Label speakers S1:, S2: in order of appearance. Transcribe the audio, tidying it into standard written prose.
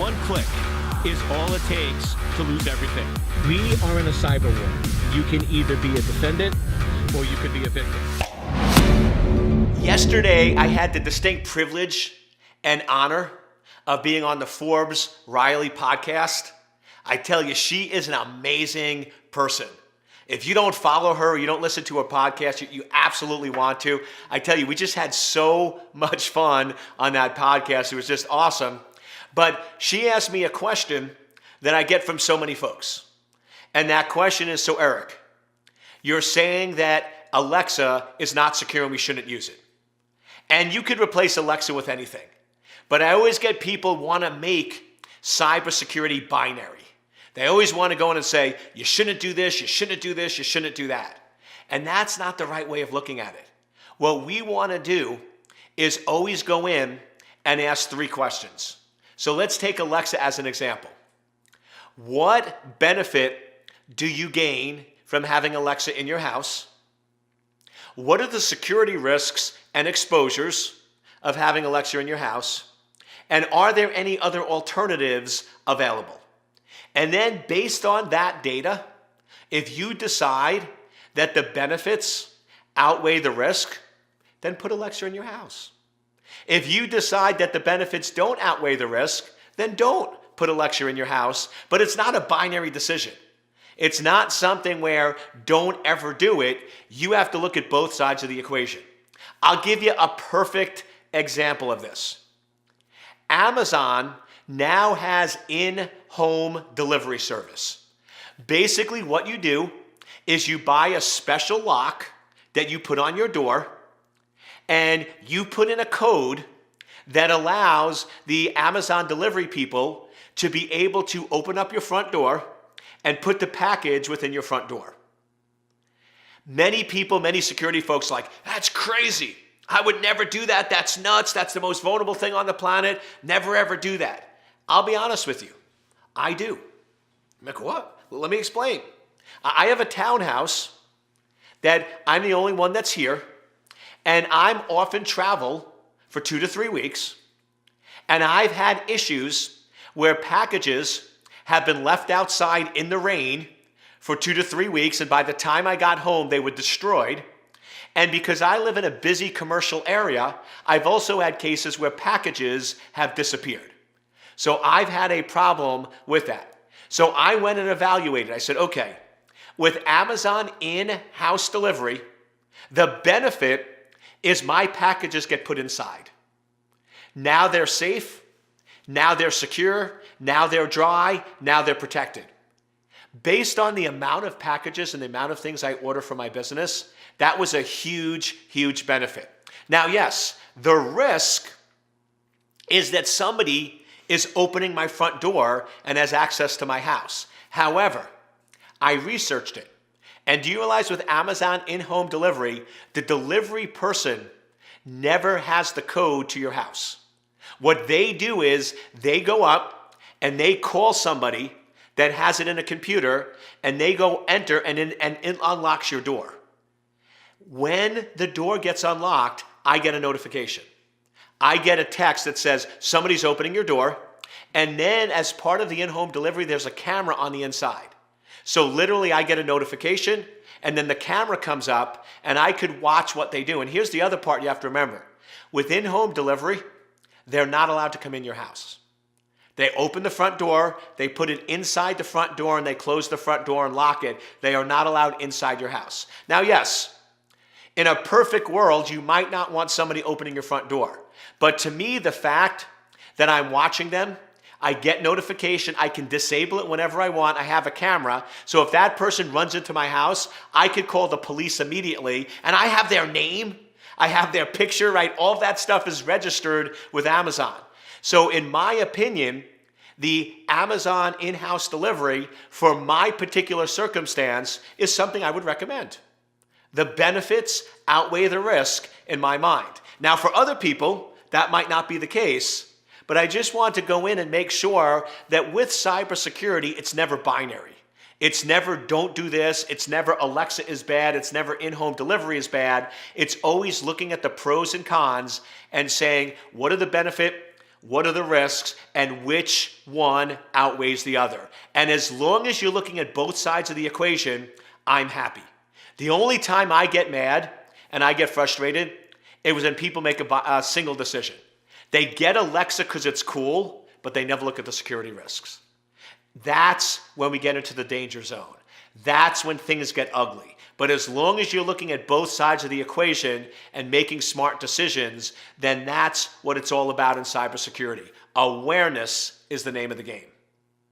S1: One click is all it takes to lose everything.
S2: We are in a cyber war. You can either be a defendant or you could be a victim.
S3: Yesterday, I had the distinct privilege and honor of being on the Forbes Riley podcast. I tell you, she is an amazing person. If you don't follow her or you don't listen to her podcast, you absolutely want to. I tell you, we just had so much fun on that podcast. It was just awesome. But she asked me a question that I get from so many folks. And that question is, so Eric, you're saying that Alexa is not secure and we shouldn't use it. And you could replace Alexa with anything. But I always get people want to make cybersecurity binary. They always want to go in and say, you shouldn't do this, you shouldn't do this, you shouldn't do that. And that's not the right way of looking at it. What we want to do is always go in and ask 3 questions. So let's take Alexa as an example. What benefit do you gain from having Alexa in your house? What are the security risks and exposures of having Alexa in your house? And are there any other alternatives available? And then based on that data, if you decide that the benefits outweigh the risk, then put Alexa in your house. If you decide that the benefits don't outweigh the risk, then don't put Alexa in your house. But it's not a binary decision. It's not something where don't ever do it. You have to look at both sides of the equation. I'll give you a perfect example of this. Amazon now has in-home delivery service. Basically, what you do is you buy a special lock that you put on your door, and you put in a code that allows the Amazon delivery people to be able to open up your front door and put the package within your front door. Many people, many security folks are like, that's crazy. I would never do that. That's nuts. That's the most vulnerable thing on the planet. Never ever do that. I'll be honest with you. I do. I'm like, what? Well, let me explain. I have a townhouse that I'm the only one that's here, and I'm often travel for 2 to 3 weeks, and I've had issues where packages have been left outside in the rain for 2 to 3 weeks, and by the time I got home, they were destroyed. And because I live in a busy commercial area, I've also had cases where packages have disappeared. So I've had a problem with that. So I went and evaluated. I said, okay, with Amazon in-house delivery, the benefit is my packages get put inside. Now they're safe. Now they're secure. Now they're dry. Now they're protected. Based on the amount of packages and the amount of things I order for my business, that was a huge, huge benefit. Now, yes, the risk is that somebody is opening my front door and has access to my house. However, I researched it. And do you realize with Amazon in-home delivery, the delivery person never has the code to your house? What they do is they go up and they call somebody that has it in a computer, and they go enter and it unlocks your door. When the door gets unlocked, I get a notification. I get a text that says somebody's opening your door, and then as part of the in-home delivery, there's a camera on the inside. So literally I get a notification, and then the camera comes up, and I could watch what they do. And here's the other part you have to remember. With in-home delivery, they're not allowed to come in your house. They open the front door, they put it inside the front door, and they close the front door and lock it. They are not allowed inside your house. Now, yes, in a perfect world, you might not want somebody opening your front door. But to me, the fact that I'm watching them, I get notification, I can disable it whenever I want, I have a camera, so if that person runs into my house, I could call the police immediately, and I have their name, I have their picture, right? All of that stuff is registered with Amazon. So in my opinion, the Amazon in-house delivery for my particular circumstance is something I would recommend. The benefits outweigh the risk in my mind. Now, for other people, that might not be the case, but I just want to go in and make sure that with cybersecurity, it's never binary. It's never don't do this. It's never Alexa is bad. It's never in-home delivery is bad. It's always looking at the pros and cons and saying, what are the benefit? what are the risks, and which one outweighs the other. And as long as you're looking at both sides of the equation, I'm happy. The only time I get mad and I get frustrated, it was when people make a single decision. They get Alexa because it's cool, but they never look at the security risks. That's when we get into the danger zone. That's when things get ugly. But as long as you're looking at both sides of the equation and making smart decisions, then that's what it's all about in cybersecurity. Awareness is the name of the game.